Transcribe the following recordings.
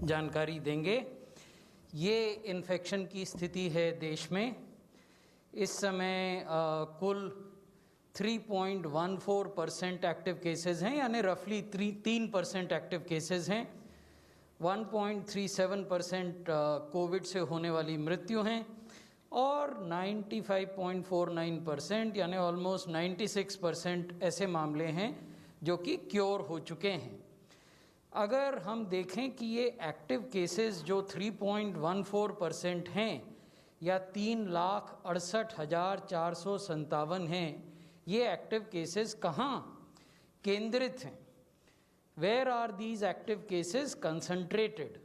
जानकारी देंगे। ये इन्फेक्शन की स्थिति है देश में। इस समय कुल 3.14% एक्टिव केसेस हैं, यानी रफली 3% एक्टिव केसेस हैं। 1.37% कोविड से होने वाली मृत्यु हैं और 95.49% यानी ऑलमोस्ट 96% ऐसे मामले हैं जो कि क्योर हो चुके हैं। अगर हम देखें कि ये एक्टिव केसेस जो 3.14% हैं या 3,68,457 हैं, ये एक्टिव केसेस कहाँ केंद्रित हैं? Where are these active cases concentrated?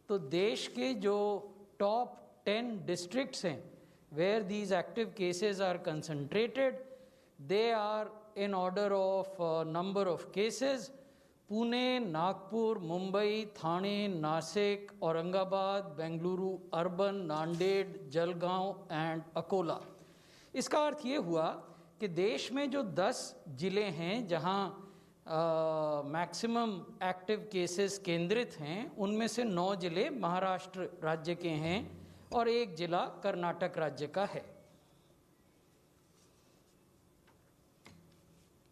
तो देश के जो टॉप 10 डिस्ट्रिक्ट्स हैं where these active cases are concentrated, they are in order of number of cases: Pune, Nagpur, Mumbai, Thane, Nashik, Aurangabad, Bengaluru urban, Nanded, Jalgaon and Akola. इसका अर्थ ये हुआ कि देश में जो 10 जिले हैं जहां मैक्सिमम एक्टिव केसेस केंद्रित हैं, उनमें से 9 जिले महाराष्ट्र राज्य के हैं और 1 जिला कर्नाटक राज्य का है।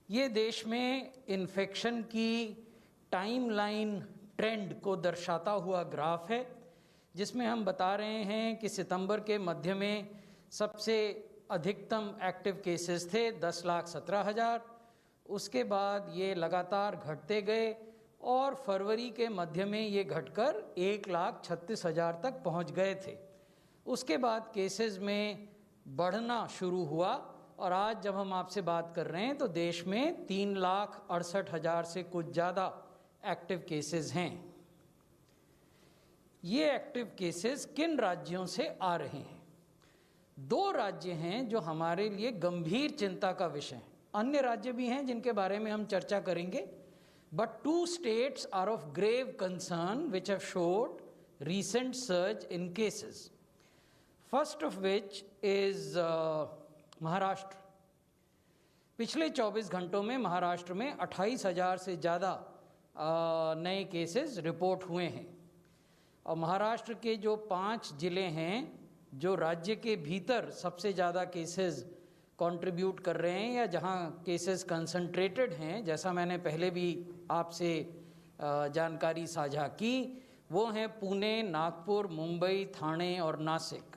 ये देश में इन्फेक्शन की टाइमलाइन ट्रेंड को दर्शाता हुआ ग्राफ है, जिसमें हम बता रहे हैं कि सितंबर के मध्य में सबसे अधिकतम एक्टिव केसेस थे 10,17,000। उसके बाद ये लगातार घटते गए और फरवरी के मध्य में ये घटकर 1,36,000 तक पहुंच गए थे। उसके बाद केसेस में बढ़ना शुरू हुआ और आज जब हम आपसे बात कर रहे हैं तो देश में 3,68,000 से कुछ ज़्यादा एक्टिव केसेस हैं। ये एक्टिव केसेस किन राज्यों से आ रहे हैं? 2 राज्य हैं जो हमारे लिए गंभीर चिंता का विषय हैं। अन्य राज्य भी हैं जिनके बारे में हम चर्चा करेंगे, but 2 states are of grave concern which have showed recent surge in cases. First of which is Maharashtra. पिछले 24 घंटों में महाराष्ट्र में 28,000 से ज़्यादा नए केसेस रिपोर्ट हुए हैं। और महाराष्ट्र के जो 5 जिले हैं जो राज्य के भीतर सबसे ज़्यादा केसेस कंट्रीब्यूट कर रहे हैं या जहां केसेस कंसंट्रेटेड हैं, जैसा मैंने पहले भी आपसे जानकारी साझा की, वो हैं पुणे, नागपुर, मुंबई, ठाणे और नासिक।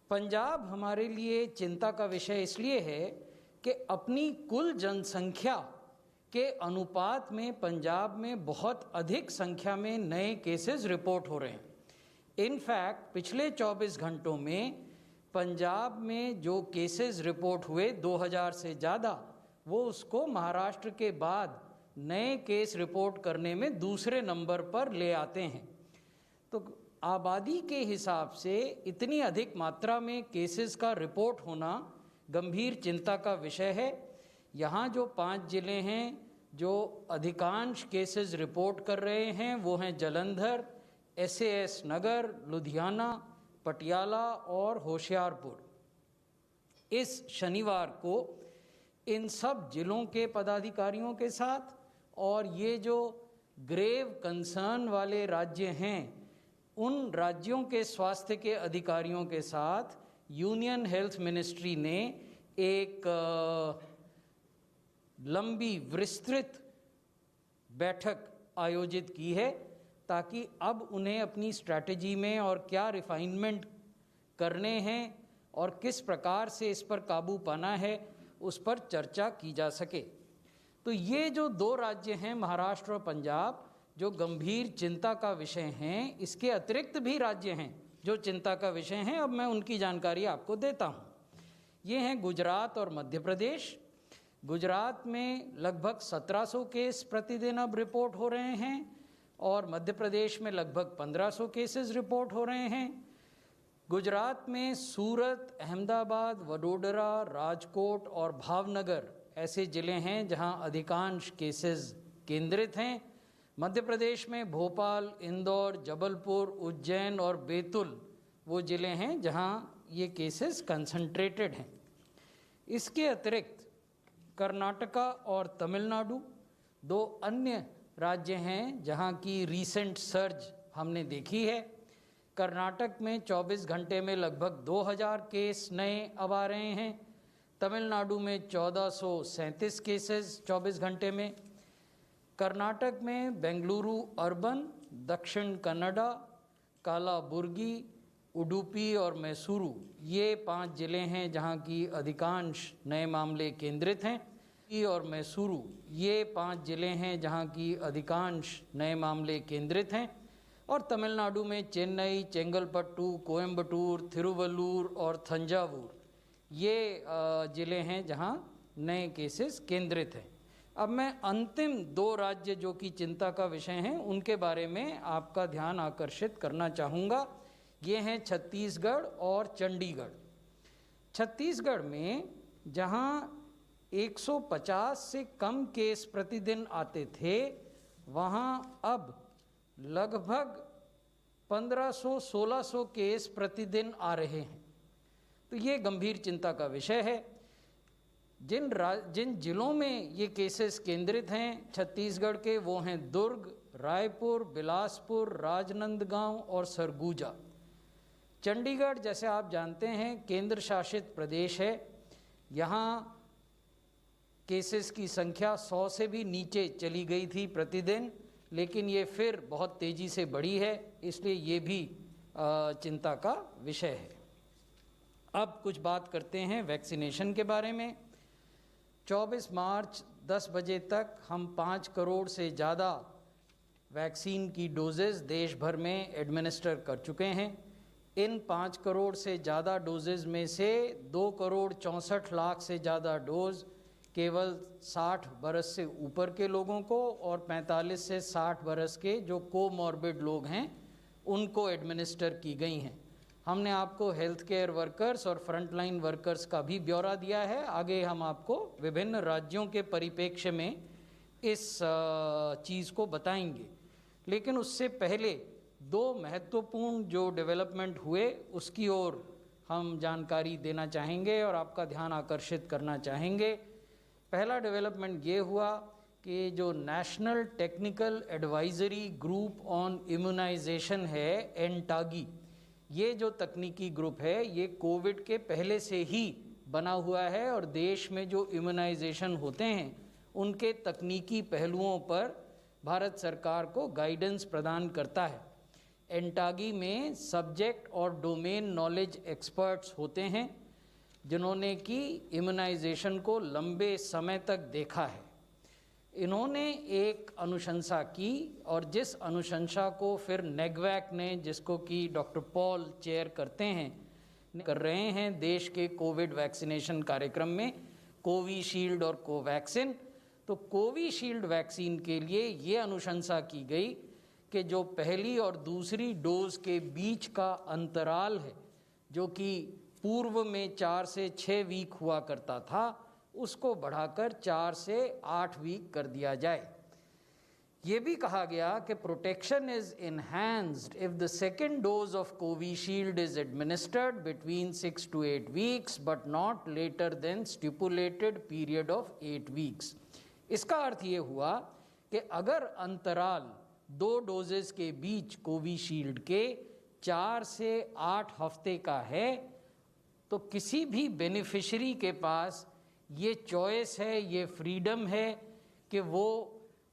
पंजाब हमारे लिए चिंता का विषय इसलिए है कि अपनी कुल जनसंख्या के अनुपात में पंजाब में बहुत अधिक संख्या में नए केसेस रिपोर्ट हो रहे हैं। इनफैक्ट पिछले 24 घंटों में पंजाब में जो केसेस रिपोर्ट हुए 2,000 से ज़्यादा, वो उसको महाराष्ट्र के बाद नए केस रिपोर्ट करने में दूसरे नंबर पर ले आते हैं। तो आबादी के हिसाब से इतनी अधिक मात्रा में केसेस का रिपोर्ट होना गंभीर चिंता का विषय है। यहाँ जो 5 जिले हैं जो अधिकांश केसेस रिपोर्ट कर रहे हैं वो हैं जालंधर, SAS नगर, लुधियाना, पटियाला और होशियारपुर। इस शनिवार को इन सब जिलों के पदाधिकारियों के साथ और ये जो ग्रेव कंसर्न वाले राज्य हैं उन राज्यों के स्वास्थ्य के अधिकारियों के साथ यूनियन हेल्थ मिनिस्ट्री ने एक लंबी विस्तृत बैठक आयोजित की है, ताकि अब उन्हें अपनी स्ट्रैटेजी में और क्या रिफाइनमेंट करने हैं और किस प्रकार से इस पर काबू पाना है उस पर चर्चा की जा सके। तो ये जो 2 राज्य हैं महाराष्ट्र और पंजाब जो गंभीर चिंता का विषय हैं, इसके अतिरिक्त भी राज्य हैं जो चिंता का विषय हैं। अब मैं उनकी जानकारी आपको देता हूँ। ये हैं गुजरात और मध्य प्रदेश। गुजरात में लगभग 1700 केस प्रतिदिन अब रिपोर्ट हो रहे हैं और मध्य प्रदेश में लगभग 1500 केसेस रिपोर्ट हो रहे हैं। गुजरात में सूरत, अहमदाबाद, वडोदरा, राजकोट और भावनगर ऐसे जिले हैं जहां अधिकांश केसेस केंद्रित हैं। मध्य प्रदेश में भोपाल, इंदौर, जबलपुर, उज्जैन और बैतूल वो जिले हैं जहां ये केसेस कंसंट्रेटेड हैं। इसके अतिरिक्त कर्नाटका और तमिलनाडु 2 अन्य राज्य हैं जहां की रीसेंट सर्ज हमने देखी है। कर्नाटक में 24 घंटे में लगभग 2000 केस नए अब आ रहे हैं। तमिलनाडु में 1437 केसेस 24 घंटे में। कर्नाटक में बेंगलुरु अर्बन, दक्षिण कन्नड़ा, कालाबुर्गी, उडुपी और मैसूरू, ये 5 जिले हैं जहां की अधिकांश नए मामले केंद्रित हैं। और मैसूरू, ये 5 जिले हैं जहां की अधिकांश नए मामले केंद्रित हैं। और तमिलनाडु में चेन्नई, चेंगलपट्टू, कोयम्बटूर, थिरुवल्लूर और थंजावुर, ये ज़िले हैं जहां नए केसेस केंद्रित हैं। अब मैं अंतिम 2 राज्य जो कि चिंता का विषय हैं उनके बारे में आपका ध्यान आकर्षित करना चाहूँगा। ये हैं छत्तीसगढ़ और चंडीगढ़। छत्तीसगढ़ में जहां 150 से कम केस प्रतिदिन आते थे, वहां अब लगभग 1500-1600 केस प्रतिदिन आ रहे हैं। तो ये गंभीर चिंता का विषय है। जिन जिलों में ये केसेस केंद्रित हैं छत्तीसगढ़ के, वो हैं दुर्ग, रायपुर, बिलासपुर, राजनांदगांव और सरगुजा। चंडीगढ़, जैसे आप जानते हैं, केंद्र शासित प्रदेश है। यहाँ केसेस की संख्या 100 से भी नीचे चली गई थी प्रतिदिन, लेकिन ये फिर बहुत तेज़ी से बढ़ी है, इसलिए ये भी चिंता का विषय है। अब कुछ बात करते हैं वैक्सीनेशन के बारे में। 24 मार्च 10 बजे तक हम 5 करोड़ से ज़्यादा वैक्सीन की डोजेज़ देश भर में एडमिनिस्टर कर चुके हैं। इन 5 करोड़ से ज़्यादा डोजेज़ में से 2 करोड़ 64 लाख से ज़्यादा डोज केवल 60 बरस से ऊपर के लोगों को और 45 से 60 बरस के जो कोमॉर्बिड लोग हैं उनको एडमिनिस्टर की गई हैं। हमने आपको हेल्थ केयर वर्कर्स और फ्रंटलाइन वर्कर्स का भी ब्यौरा दिया है। आगे हम आपको विभिन्न राज्यों के परिप्रेक्ष्य में इस चीज़ को बताएंगे। लेकिन उससे पहले 2 महत्वपूर्ण जो डेवलपमेंट हुए उसकी ओर हम जानकारी देना चाहेंगे और आपका ध्यान आकर्षित करना चाहेंगे। पहला डेवलपमेंट ये हुआ कि जो national technical advisory group on immunisation है, एनटागी, ये जो तकनीकी ग्रुप है ये कोविड के पहले से ही बना हुआ है और देश में जो इम्यूनाइजेशन होते हैं उनके तकनीकी पहलुओं पर भारत सरकार को गाइडेंस प्रदान करता है। एनटागी में सब्जेक्ट और डोमेन नॉलेज एक्सपर्ट्स होते हैं जिन्होंने कि इम्यूनाइजेशन को लंबे समय तक देखा है। इन्होंने एक अनुशंसा की और जिस अनुशंसा को फिर नेगवैक ने, जिसको कि डॉक्टर पॉल चेयर करते हैं, कर रहे हैं देश के कोविड वैक्सीनेशन कार्यक्रम में, कोविशील्ड और कोवैक्सिन। तो कोविशील्ड वैक्सीन के लिए ये अनुशंसा की गई कि जो पहली और दूसरी डोज के बीच का अंतराल है, जो कि पूर्व में 4 से 6 वीक हुआ करता था, उसको बढ़ाकर 4 से 8 वीक कर दिया जाए। ये भी कहा गया कि protection is enhanced if the second dose of Covishield is administered between 6 to 8 weeks but not later than stipulated period of 8 weeks. इसका अर्थ ये हुआ कि अगर अंतराल 2 डोजेस के बीच कोविशील्ड के 4 से 8 हफ्ते का है तो किसी भी बेनिफिशरी के पास ये चॉइस है, ये फ्रीडम है कि वो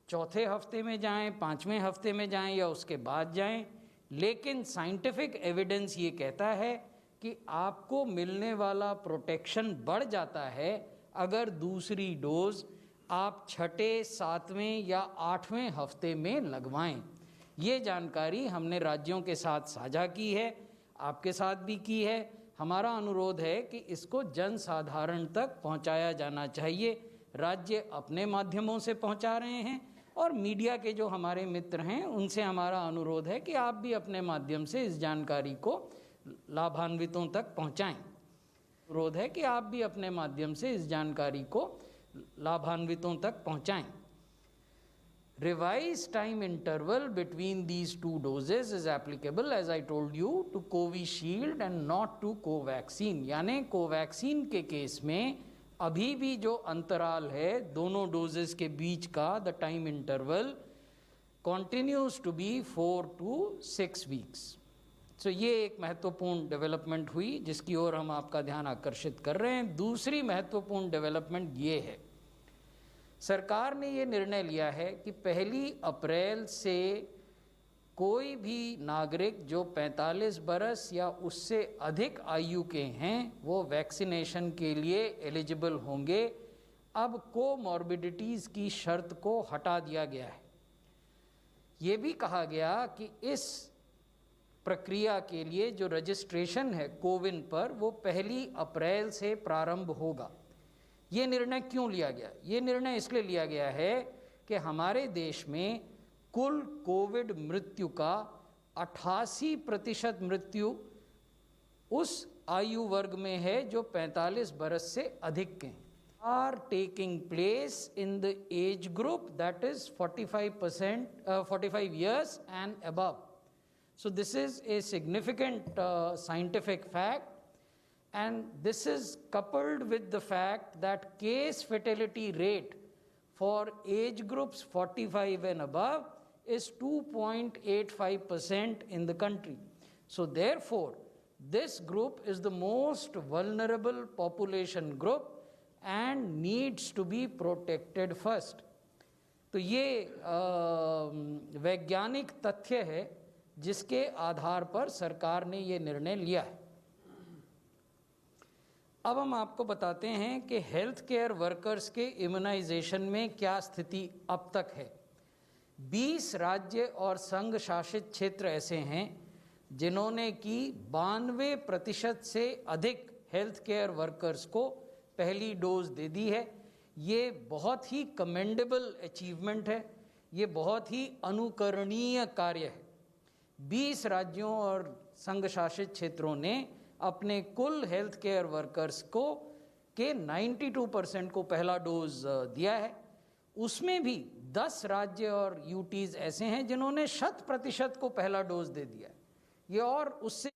चौथे हफ्ते में जाएं, 5वें हफ्ते में जाएं या उसके बाद जाएं। लेकिन साइंटिफिक एविडेंस ये कहता है कि आपको मिलने वाला प्रोटेक्शन बढ़ जाता है अगर दूसरी डोज आप 6, 7वें या 8वें हफ्ते में लगवाएं। ये जानकारी हमने राज्यों के साथ साझा की है, आपके साथ भी की है। हमारा अनुरोध है कि इसको जन साधारण तक पहुंचाया जाना चाहिए। राज्य अपने माध्यमों से पहुंचा रहे हैं और मीडिया के जो हमारे मित्र हैं उनसे हमारा अनुरोध है कि आप भी अपने माध्यम से इस जानकारी को लाभान्वितों तक पहुंचाएं। अनुरोध है कि आप भी अपने माध्यम से इस जानकारी को लाभान्वितों तक पहुंचाएं। Revised time interval between these 2 doses is applicable, as I told you, to Covishield and not to Covaxin। यानी कोवैक्सीन के केस में अभी भी जो अंतराल है दोनों डोजेस के बीच का, the time interval, continues to be 4 to 6 weeks. So ये एक महत्वपूर्ण डेवलपमेंट हुई जिसकी ओर हम आपका ध्यान आकर्षित कर रहे हैं। दूसरी महत्वपूर्ण डेवलपमेंट ये है, सरकार ने ये निर्णय लिया है कि 1 अप्रैल से कोई भी नागरिक जो 45 बरस या उससे अधिक आयु के हैं वो वैक्सीनेशन के लिए एलिजिबल होंगे। अब कोमॉर्बिडिटीज़ की शर्त को हटा दिया गया है। ये भी कहा गया कि इस प्रक्रिया के लिए जो रजिस्ट्रेशन है कोविन पर वो 1 अप्रैल से प्रारंभ होगा। ये निर्णय क्यों लिया गया? ये निर्णय इसलिए लिया गया है कि हमारे देश में कुल कोविड मृत्यु का 88% मृत्यु उस आयु वर्ग में है जो 45 बरस से अधिक के हैं, are taking place in the age group that is 45 years and above. So this is a significant scientific fact, and this is coupled with the fact that case fatality rate for age groups 45 and above is 2.85% in the country. So therefore, this group is the most vulnerable population group and needs to be protected first. तो ये वैज्ञानिक तथ्य है जिसके आधार पर सरकार ने ये निर्णय लिया है। अब हम आपको बताते हैं कि हेल्थ केयर वर्कर्स के इम्यूनाइजेशन में क्या स्थिति अब तक है। 20 राज्य और संघ शासित क्षेत्र ऐसे हैं जिन्होंने कि 92% से अधिक हेल्थ केयर वर्कर्स को पहली डोज दे दी है। ये बहुत ही कमेंडेबल अचीवमेंट है, ये बहुत ही अनुकरणीय कार्य है। 20 राज्यों और संघ शासित क्षेत्रों ने अपने कुल हेल्थ केयर वर्कर्स को के 92% को पहला डोज दिया है। उसमें भी 10 राज्य और यूटीज़ ऐसे हैं जिन्होंने 100% को पहला डोज दे दिया है। ये और उससे